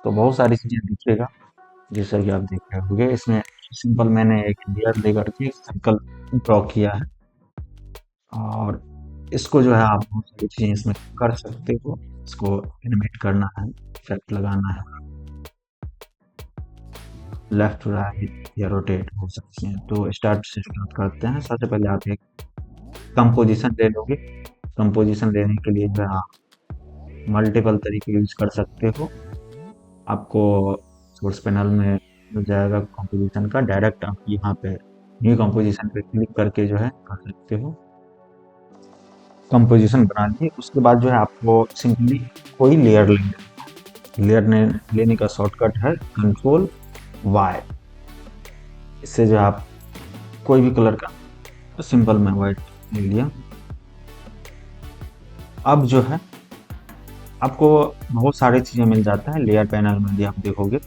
तो बहुत सारी चीज़ें दिखेगा, जैसा कि आप देख रहे होंगे। इसमें सिंपल मैंने एक लेयर लेकर के एक सर्कल ड्रॉ किया है, और इसको जो है आप बहुत सारी चीज़ें इसमें कर सकते हो। इसको एनिमेट करना है, इफेक्ट लगाना है, लेफ्ट राइट या रोटेट हो सकते हैं। तो स्टार्ट से स्टार्ट करते हैं। सबसे पहले आप एक कंपोजिशन ले लोगे। कंपोजिशन लेने के लिए जो है आप मल्टीपल तरीके यूज कर सकते हो। आपको सोर्स पैनल में मिल जाएगा कंपोजिशन का, डायरेक्ट आप यहाँ पे न्यू कंपोजिशन पे क्लिक करके जो है कर सकते हो। कंपोजिशन बना लिए, उसके बाद जो है आपको सिंपली कोई लेयर लेंगे। लेयर ने लेने का शॉर्टकट है कंट्रोल वाई। इससे जो है आप कोई भी कलर का, सिंपल मैं वाइट ले लिया। अब जो है आपको बहुत सारी चीज़ें मिल जाता है लेयर पैनल में भी, आप देखोगे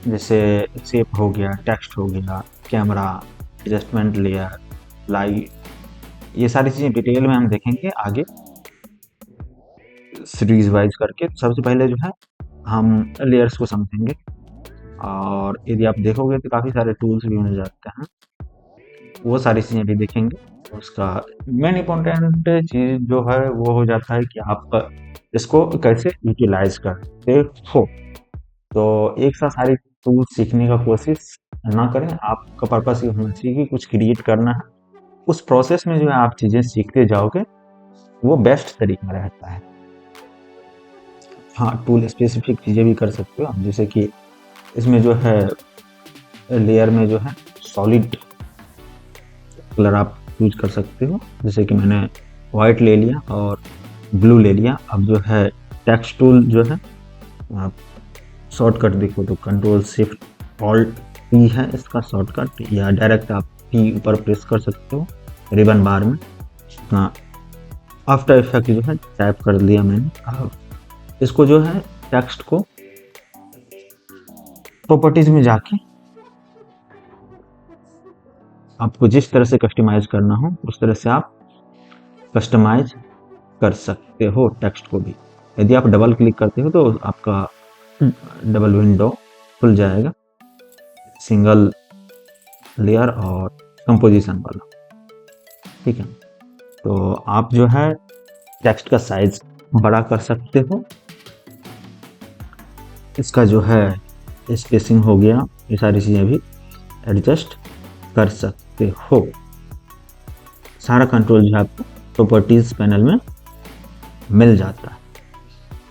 जैसे शेप हो गया, टेक्स्ट हो गया, कैमरा, एडजस्टमेंट लेयर, लाइट, ये सारी चीज़ें डिटेल में हम देखेंगे आगे सीरीज वाइज करके। सबसे पहले जो है हम लेयर्स को समझेंगे, और यदि आप देखोगे तो काफ़ी सारे टूल्स भी मिल जाते हैं, वो सारी चीज़ें भी देखेंगे। उसका मेन इम्पोर्टेंट चीज़ जो है वो हो जाता है कि आप इसको कैसे यूटिलाइज करते हो। तो एक साथ सारी टूल सीखने का कोशिश ना करें। आपका पर्पस ये होना चाहिए कि कुछ क्रिएट करना है। उस प्रोसेस में जो है आप चीज़ें सीखते जाओगे, वो बेस्ट तरीका रहता है। हाँ, टूल स्पेसिफिक चीज़ें भी कर सकते हो आप, जैसे कि इसमें जो है लेयर में जो है सॉलिड कलर आप यूज कर सकते हो। जैसे कि मैंने वाइट ले लिया और ब्लू ले लिया। अब जो है टेक्स्ट टूल जो है, आप शॉर्टकट देखो तो कंट्रोल शिफ्ट ऑल्ट पी है इसका शॉर्टकट, या डायरेक्ट आप पी ऊपर प्रेस कर सकते हो रिबन बार में। हाँ, आफ्टर इफेक्ट जो है टाइप कर दिया मैंने। अब इसको जो है टेक्स्ट को प्रॉपर्टीज में जाके आपको जिस तरह से कस्टमाइज करना हो उस तरह से आप कस्टमाइज कर सकते हो टेक्स्ट को भी। यदि आप डबल क्लिक करते हो तो आपका डबल विंडो खुल जाएगा, सिंगल लेयर और कंपोजिशन वाला। ठीक है, तो आप जो है टेक्स्ट का साइज बड़ा कर सकते हो। इसका जो है स्पेसिंग हो गया, ये सारी चीज़ें भी एडजस्ट कर सकते हो। सारा कंट्रोल जो है आपको प्रॉपर्टीज पैनल में मिल जाता है।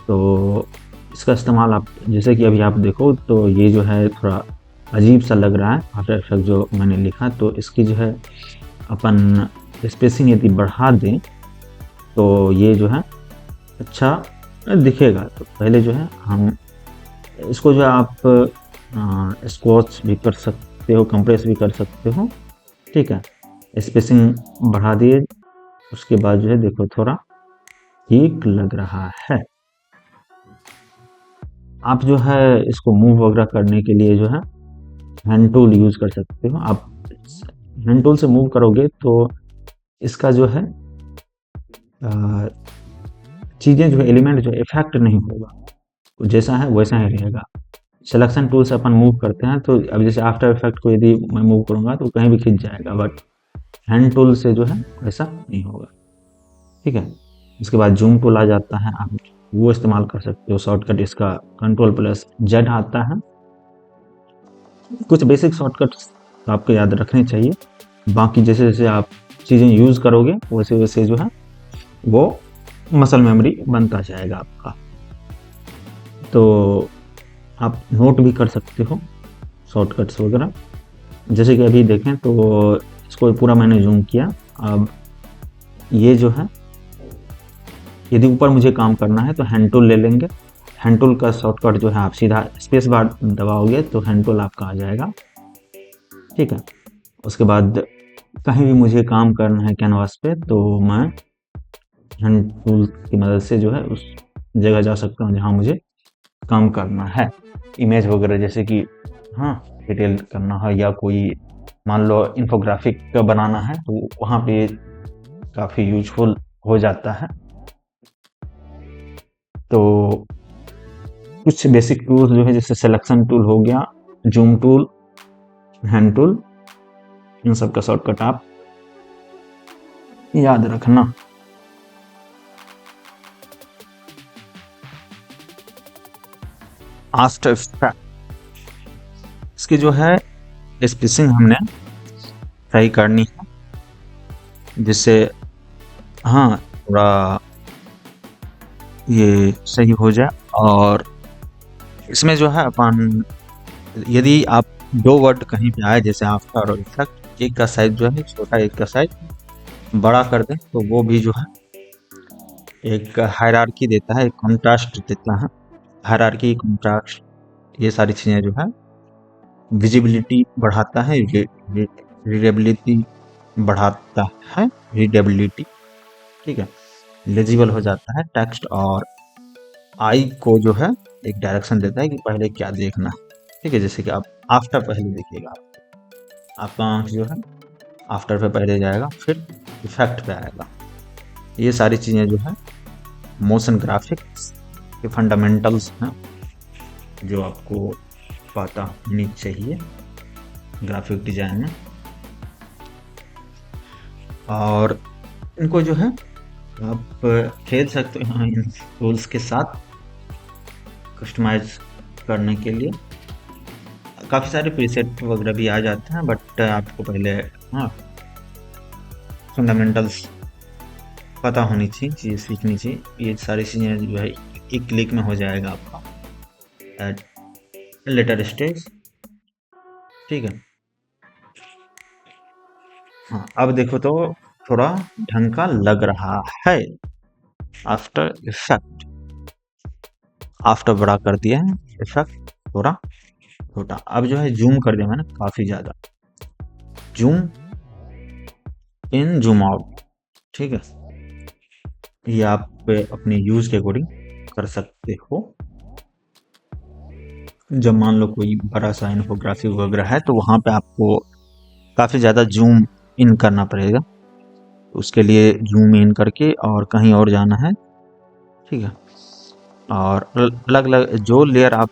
तो इसका इस्तेमाल आप, जैसे कि अभी आप देखो तो ये जो है थोड़ा अजीब सा लग रहा है आफ्टर इफेक्ट जो मैंने लिखा, तो इसकी जो है अपन स्पेसिंग यदि बढ़ा दें तो ये जो है अच्छा दिखेगा। तो पहले जो है हम इसको जो है आप स्क्वॉच भी कर सकते हो, कंप्रेस भी कर सकते हो। ठीक है, स्पेसिंग बढ़ा दिए, उसके बाद जो है देखो थोड़ा ठीक लग रहा है। आप जो है इसको मूव वगैरह करने के लिए जो है हैंड टूल यूज कर सकते हो। आप हैंड टूल से मूव करोगे तो इसका जो है चीज़ें जो है एलिमेंट जो इफेक्ट नहीं होगा, तो जैसा है वैसा ही रहेगा। सिलेक्शन टूल से अपन मूव करते हैं, तो अब जैसे आफ्टर इफेक्ट को यदि मैं मूव करूंगा तो कहीं भी खिंच जाएगा, बट हैंड टूल से जो है ऐसा नहीं होगा। ठीक है, उसके बाद जूम टूल आ जाता है, आप वो इस्तेमाल कर सकते हो। शॉर्टकट इसका कंट्रोल प्लस जेड आता है। कुछ बेसिक शॉर्टकट्स आपको याद रखने चाहिए, बाकी जैसे जैसे आप चीज़ें यूज़ करोगे वैसे वैसे जो है वो मसल मेमोरी बनता जाएगा आपका। तो आप नोट भी कर सकते हो शॉर्टकट्स वगैरह। जैसे कि अभी देखें तो इसको पूरा मैंने जूम किया। अब ये जो है यदि ऊपर मुझे काम करना है तो हैंड टूल ले लेंगे। हैंड टूल का शॉर्टकट जो है आप सीधा स्पेस बार दबाओगे तो हैंड टूल आपका आ जाएगा। ठीक है, उसके बाद कहीं भी मुझे काम करना है कैनवास पे तो मैं हैंड टूल की मदद से जो है उस जगह जा सकता हूँ जहाँ मुझे काम करना है। इमेज वगैरह जैसे कि हाँ डिटेल करना है, या कोई मान लो इन्फोग्राफिक बनाना है तो वहाँ पे काफ़ी यूजफुल हो जाता है। तो कुछ बेसिक टूल्स जो है जैसे सिलेक्शन टूल हो गया, जूम टूल, हैंड टूल, इन सब का शॉर्टकट आप याद रखना। आफ्टर इफेक्ट, इसकी जो है स्पेसिंग हमने सही करनी है, जिससे हाँ थोड़ा ये सही हो जाए। और इसमें जो है अपन, यदि आप दो वर्ड कहीं पे आए जैसे आफ्टर और इफेक्ट, एक का साइज जो है छोटा, एक का साइज बड़ा कर दें, तो वो भी जो है एक हायरार्की देता है, एक कॉन्ट्रास्ट देता है। हायरार्की, कॉन्ट्रास्ट, ये सारी चीज़ें जो है विजिबिलिटी बढ़ाता है, रीडेबिलिटी बढ़ाता है, रीडेबिलिटी, ठीक है, लेजिबल हो जाता है टेक्स्ट, और आई को जो है एक डायरेक्शन देता है कि पहले क्या देखना है, ठीक है। जैसे कि आप आफ्टर पहले देखिएगा, आपका आंख जो है आफ्टर पे पहले जाएगा, फिर इफेक्ट पे आएगा। ये सारी चीज़ें जो है मोशन ग्राफिक्स के फंडामेंटल्स हैं, जो आपको पता होनी चाहिए ग्राफिक डिजाइन में। और इनको जो है आप खेल सकते हैं इन टूल्स के साथ कस्टमाइज करने के लिए। काफ़ी सारे प्रीसेट वगैरह भी आ जाते हैं, बट आपको पहले फंडामेंटल्स पता होनी चाहिए, चीज़ें सीखनी चाहिए। ये सारी चीज़ें जो है एक क्लिक में हो जाएगा आपका एट लेटर स्टेज, ठीक है। हाँ, अब देखो तो थोड़ा ढंग का लग रहा है। आफ्टर इफेक्ट, आफ्टर बड़ा कर दिया है, इफेक्ट थोड़ा छोटा। अब जो है जूम कर दिया मैंने काफ़ी ज़्यादा, जूम इन जूम आउट, ठीक है। ये आप अपने यूज़ के अकॉर्डिंग कर सकते हो। जब मान लो कोई बड़ा सा इन्फोग्राफिक वगैरह है, तो वहाँ पे आपको काफ़ी ज़्यादा जूम इन करना पड़ेगा। उसके लिए जूम इन करके और कहीं और जाना है, ठीक है। और अलग अलग जो लेयर आप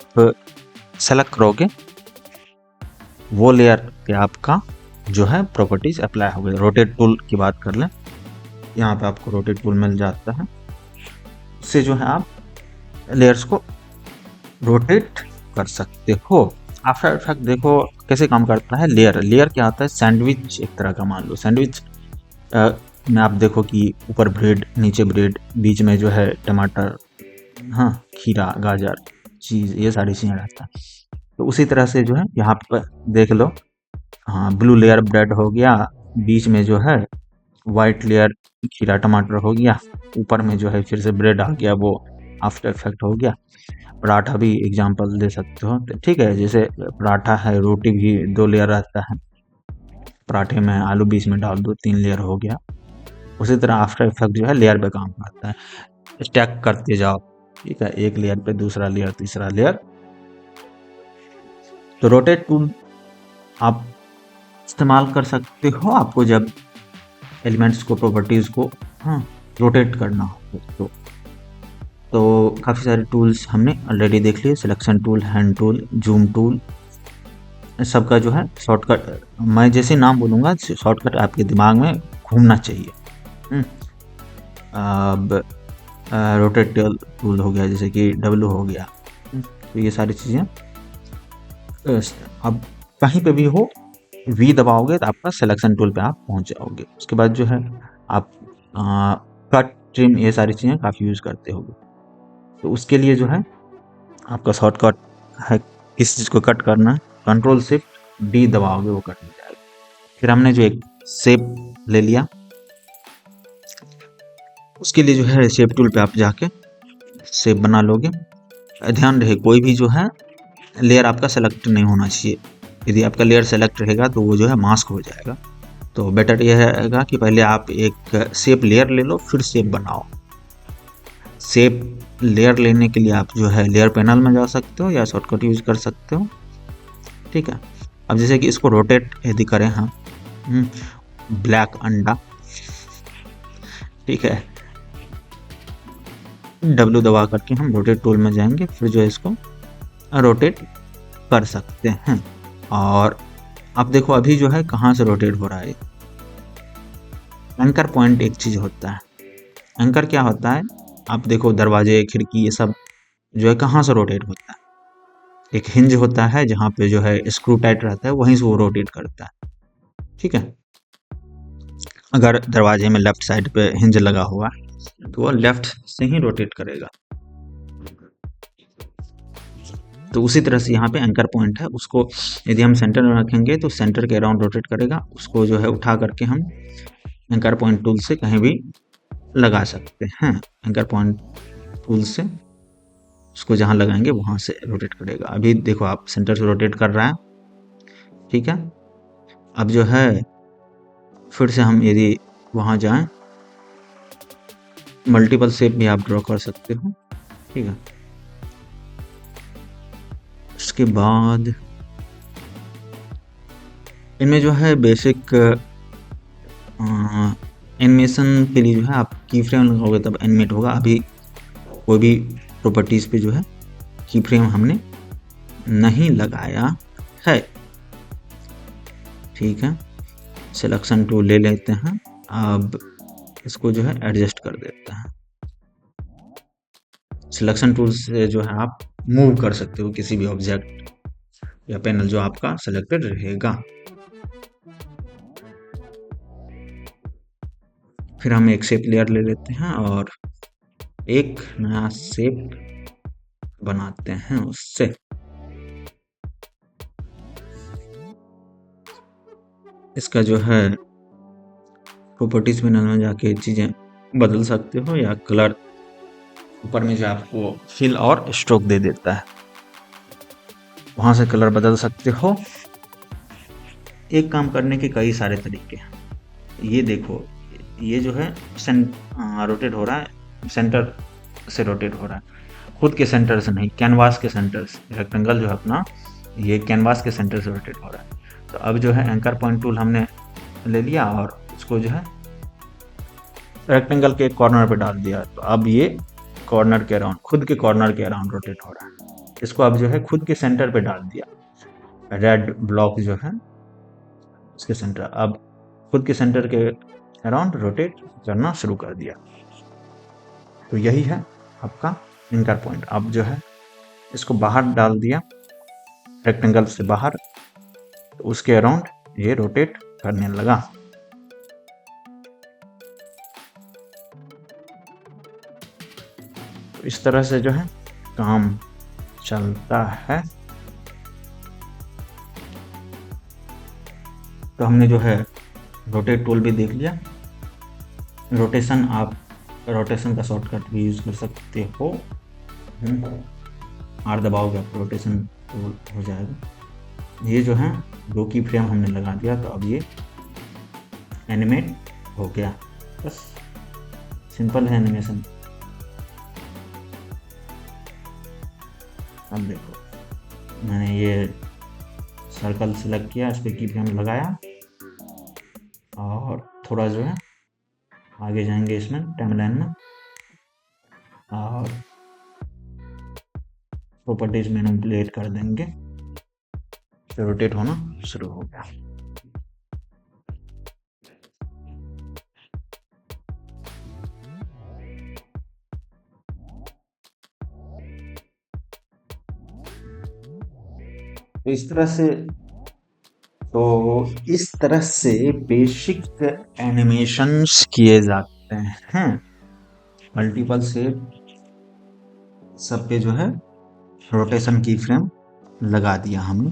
सेलेक्ट करोगे, वो लेयर पे आपका जो है प्रॉपर्टीज अप्लाई हो गई। रोटेट टूल की बात कर लें, यहाँ पे आपको रोटेट टूल मिल जाता है, उससे जो है आप लेयर्स को रोटेट कर सकते हो। आफ्टर इफेक्ट देखो कैसे काम करता है। लेयर क्या आता है, सैंडविच एक तरह का मान लो। सैंडविच में आप देखो कि ऊपर ब्रेड, नीचे ब्रेड, बीच में जो है टमाटर, हाँ खीरा, गाजर, चीज़, ये सारी चीज़ें रहता है। तो उसी तरह से जो है यहाँ पर देख लो, हाँ ब्लू लेयर ब्रेड हो गया, बीच में जो है वाइट लेयर खीरा टमाटर हो गया, ऊपर में जो है फिर से ब्रेड आ गया, वो आफ्टर इफेक्ट हो गया। पराठा भी एग्जांपल दे सकते हो, ठीक है। जैसे पराठा है, रोटी भी 2 लेयर रहता है, पराठे में आलू बीच में डाल दो, 3 लेयर हो गया। उसी तरह आफ्टर इफेक्ट जो है लेयर पे काम करता है, स्टैक करते जाओ, ठीक है, एक लेयर पे दूसरा लेयर, तीसरा लेयर। तो रोटेट टूल आप इस्तेमाल कर सकते हो, आपको जब एलिमेंट्स को, प्रॉपर्टीज़ को रोटेट करना हो तो काफ़ी सारे टूल्स हमने ऑलरेडी देख लिए। Selection tool, hand tool, zoom tool, सबका जो है शॉर्टकट, मैं जैसे नाम बोलूँगा शॉर्टकट आपके दिमाग में घूमना चाहिए। अब रोटेट टूल हो गया, जैसे कि डब्लू हो गया, तो ये सारी चीज़ें अब कहीं पे भी हो, वी दबाओगे तो आपका सिलेक्शन टूल पे आप पहुंच जाओगे। उसके बाद जो है आप कट, ट्रिम, ये सारी चीज़ें काफ़ी यूज़ करते होगे। तो उसके लिए जो है आपका शॉर्टकट है, किस चीज़ को कट करना है, कंट्रोल शिफ्ट डी दबाओगे, वो कट हो जाएगा। फिर हमने जो एक शेप ले लिया, उसके लिए जो है शेप टूल पे आप जाके शेप बना लोगे। ध्यान रहे कोई भी जो है लेयर आपका सेलेक्ट नहीं होना चाहिए। यदि आपका लेयर सेलेक्ट रहेगा तो वो जो है मास्क हो जाएगा। तो बेटर यह रहेगा कि पहले आप एक शेप लेयर ले लो, फिर शेप बनाओ। शेप लेयर लेने के लिए आप जो है लेयर पैनल में जा सकते हो या शॉर्टकट यूज कर सकते हो, ठीक है। अब जैसे कि इसको रोटेट यदि करें हम, ब्लैक अंडा, ठीक है, W दबा करके हम रोटेट टूल में जाएंगे, फिर जो है इसको रोटेट कर सकते हैं। और आप देखो अभी जो है कहाँ से रोटेट हो रहा है। एंकर पॉइंट एक चीज़ होता है, एंकर क्या होता है, आप देखो दरवाजे खिड़की ये सब जो है कहाँ से रोटेट होता है। एक हिंज होता है जहाँ पे जो है स्क्रू टाइट रहता है, वहीं से वो रोटेट करता है। ठीक है, अगर दरवाजे में लेफ्ट साइड पे हिंज लगा हुआ है तो वो लेफ्ट से ही रोटेट करेगा। तो उसी तरह से यहाँ पे एंकर पॉइंट है, उसको यदि हम सेंटर में रखेंगे तो सेंटर के अराउंड रोटेट करेगा। उसको जो है उठा करके हम एंकर पॉइंट टूल से कहीं भी लगा सकते हैं। एंकर पॉइंट टूल से उसको जहाँ लगाएंगे वहाँ से रोटेट करेगा। अभी देखो आप सेंटर से रोटेट कर रहा है। ठीक है, अब जो है फिर से हम यदि वहाँ जाएं, मल्टीपल शेप भी आप ड्रॉ कर सकते हो। ठीक है, उसके बाद इनमें जो है बेसिक एनिमेशन के लिए जो है आप की फ्रेम लगाओगे तब एनिमेट होगा। अभी कोई भी प्रॉपर्टीज़ पे जो है की फ्रेम हमने नहीं लगाया है। ठीक है, सिलेक्शन टूल ले लेते हैं, अब इसको जो है एडजस्ट कर देते हैं। सिलेक्शन टूल से जो है आप मूव कर सकते हो किसी भी ऑब्जेक्ट या पैनल जो आपका सिलेक्टेड रहेगा। फिर हम एक शेप लेयर ले लेते हैं और एक नया शेप बनाते हैं उससे। इसका जो है प्रॉपर्टीज पैनल में जाके चीज़ें बदल सकते हो, या कलर ऊपर में जो आपको फिल और स्ट्रोक दे देता है, वहाँ से कलर बदल सकते हो। एक काम करने के कई सारे तरीके हैं। ये देखो, ये जो है रोटेट हो रहा है, सेंटर से रोटेट हो रहा है, खुद के सेंटर से नहीं, कैनवास के सेंटर से। रेक्टेंगल जो है अपना ये कैनवास के सेंटर से रोटेट हो रहा है। तो अब जो है एंकर पॉइंट टूल हमने ले लिया और उसको जो है रेक्टेंगल के कॉर्नर पे डाल दिया। तो अब ये कॉर्नर के अराउंड, खुद के कॉर्नर के अराउंड रोटेट हो रहा है। इसको अब जो है खुद के सेंटर पे डाल दिया, रेड ब्लॉक जो है उसके सेंटर, अब खुद के सेंटर के अराउंड रोटेट करना शुरू कर दिया। तो यही है आपका एंकर पॉइंट। अब जो है इसको बाहर डाल दिया रेक्टेंगल से बाहर, तो उसके अराउंड ये रोटेट करने लगा। तो इस तरह से जो है काम चलता है। तो हमने जो है रोटेट टूल भी देख लिया। रोटेशन, आप रोटेशन का शॉर्टकट भी यूज़ कर सकते हो। आर दबाओगे आप रोटेशन टूल हो जाएगा। ये जो है दो की फ्रेम हमने लगा दिया, तो अब ये एनिमेट हो गया। बस सिंपल है एनिमेशन। अब देखो मैंने ये सर्कल सेलेक्ट किया, इस पर की फ्रेम लगाया और थोड़ा जो है आगे जाएंगे इसमें टाइमलाइन में, और प्रॉपर्टीज मैनिपुलेट कर देंगे, तो रोटेट होना शुरू हो गया। तो इस तरह से बेसिक एनिमेशंस किए जाते हैं। मल्टीपल शेप सब पे जो है रोटेशन की फ्रेम लगा दिया हमने।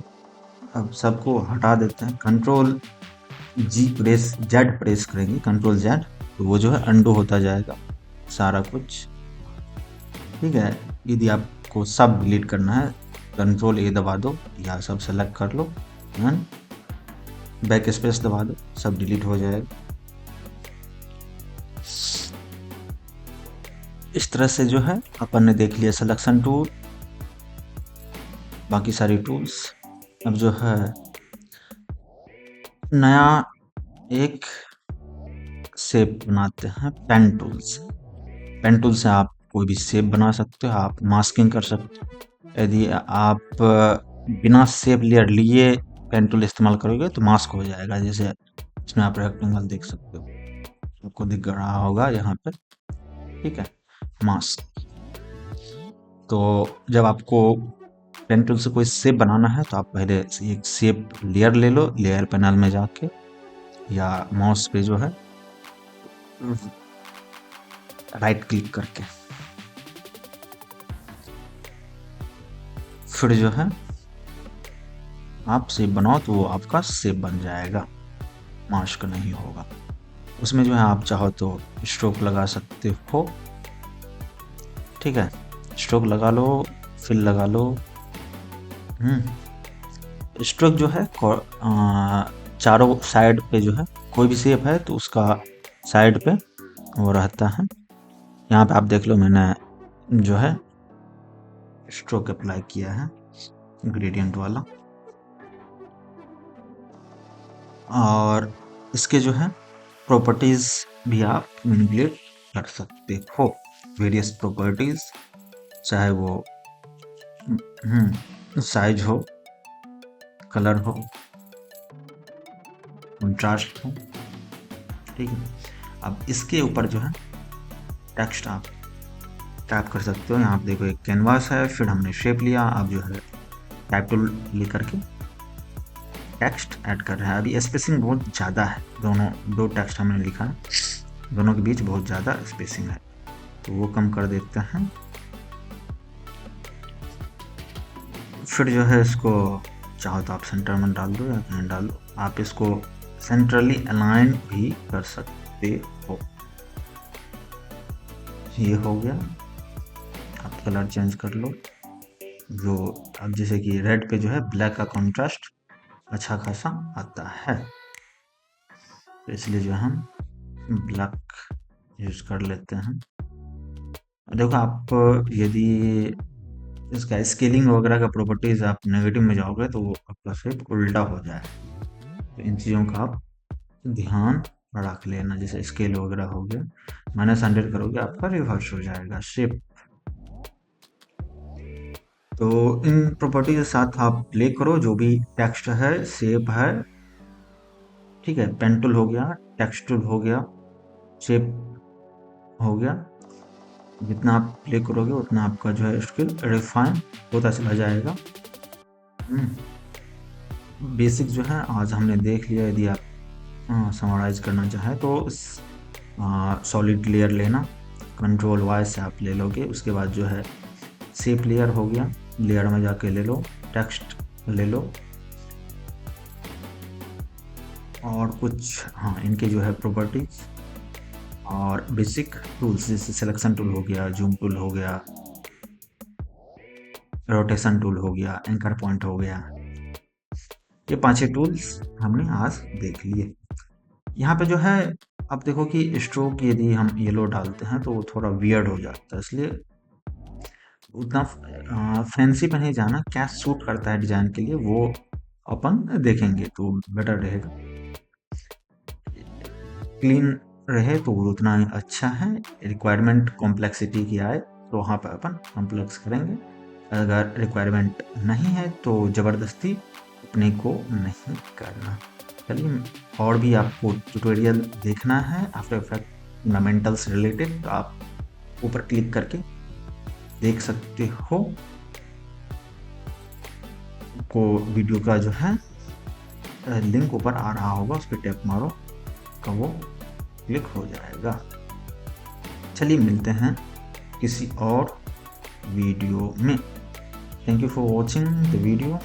अब सबको हटा देते हैं, कंट्रोल जेड प्रेस करेंगे, कंट्रोल जेड, तो वो जो है अंडू होता जाएगा सारा कुछ। ठीक है, यदि आपको सब डिलीट करना है कंट्रोल ए दबा दो या सब सेलेक्ट कर लो, बैक स्पेस दबा दो, सब डिलीट हो जाएगा। इस तरह से जो है अपन ने देख लिया सिलेक्शन टूल, बाकी सारी टूल्स। अब जो है नया एक शेप बनाते हैं पेन टूल से। पेन टूल से आप कोई भी शेप बना सकते हो, आप मास्किंग कर सकते हो। यदि आप बिना शेप लेयर लिए पेन टूल इस्तेमाल करोगे तो मास्क हो जाएगा। जैसे इसमें आप रेक्टेंगल देख सकते हो, आपको दिख रहा होगा यहाँ पे, ठीक है, मास्क। तो जब आपको पेन टूल से कोई शेप बनाना है तो आप पहले एक शेप लेयर ले लो, लेयर पैनल में जाके या माउस पे जो है राइट क्लिक करके फिर जो है आप शेप बनाओ तो वो आपका शेप बन जाएगा, मास्क नहीं होगा। उसमें जो है आप चाहो तो स्ट्रोक लगा सकते हो, ठीक है, स्ट्रोक लगा लो, फिल लगा लो। स्ट्रोक जो है चारों साइड पे जो है कोई भी शेप है तो उसका साइड पे वो रहता है। यहाँ पे आप देख लो मैंने जो है स्ट्रोक अप्लाई किया है ग्रेडियंट वाला। और इसके जो है प्रॉपर्टीज भी आप मैनिपुलेट कर सकते हो, वेरियस प्रॉपर्टीज, चाहे वो साइज हो, कलर हो, कंट्रास्ट हो, ठीक है। अब इसके ऊपर जो है टेक्स्ट आप टाइप कर सकते हो। यहाँ पे देखो एक कैनवास है, फिर हमने शेप लिया, अब जो है टाइप टूल लेकर के टेक्स्ट ऐड कर रहे हैं। अभी स्पेसिंग बहुत ज़्यादा है, दो टेक्स्ट हमने लिखा है, दोनों के बीच बहुत ज़्यादा स्पेसिंग है, तो वो कम कर देते हैं। फिर जो है इसको चाहो तो आप सेंटर में डाल दो या कहीं डाल दो। आप इसको सेंट्रली अलाइन भी कर सकते हो। ये हो गया। आप कलर चेंज कर लो, जो अब जैसे कि रेड पे जो है ब्लैक का कॉन्ट्रास्ट अच्छा खासा आता है, तो इसलिए जो हम ब्लैक यूज कर लेते हैं। देखो आप यदि इसका स्केलिंग वगैरह का प्रॉपर्टीज आप नेगेटिव में जाओगे तो वो आपका शेप उल्टा हो जाए, तो इन चीज़ों का आप ध्यान रख लेना। जैसे स्केल वगैरह हो गया, -100 करोगे आपका रिवर्स हो जाएगा शेप। तो इन प्रॉपर्टी के साथ आप प्ले करो, जो भी टेक्स्ट है, शेप है, ठीक है, पेन टूल हो गया, टेक्स्ट टूल हो गया, शेप हो गया। जितना आप प्ले करोगे उतना आपका जो है स्किल रिफाइन होता चला जाएगा। बेसिक जो है आज हमने देख लिया। यदि आप समराइज करना चाहें तो सॉलिड लेयर लेना, कंट्रोल वाई से आप ले लोगे। उसके बाद जो है शेप लेयर हो गया, लेयर में जाके ले लो, टेक्स्ट ले लो, और कुछ इनके जो है प्रॉपर्टीज और बेसिक टूल्स जैसे सिलेक्शन टूल हो गया, जूम टूल हो गया, रोटेशन टूल हो गया, एंकर पॉइंट हो गया, ये 5 टूल्स हमने आज देख लिए। यहाँ पे जो है आप देखो कि स्ट्रोक यदि हम येलो डालते हैं तो वो थोड़ा वियर्ड हो जाता है, इसलिए उतना फैंसी पे नहीं जाना, क्या सूट करता है डिजाइन के लिए वो अपन देखेंगे तो बेटर रहेगा। क्लीन रहे तो वो उतना ही अच्छा है। रिक्वायरमेंट कॉम्प्लेक्सिटी की आए तो वहाँ पर अपन कॉम्प्लेक्स करेंगे, अगर रिक्वायरमेंट नहीं है तो ज़बरदस्ती अपने को नहीं करना। चलिए, और भी आपको ट्यूटोरियल देखना है आफ्टर इफेक्ट फंडामेंटल से रिलेटेड तो आप ऊपर क्लिक करके देख सकते हो। को वीडियो का जो है लिंक ऊपर आ रहा होगा, उस पर टैप मारो तो वो क्लिक हो जाएगा। चलिए मिलते हैं किसी और वीडियो में। Thank you for watching the video.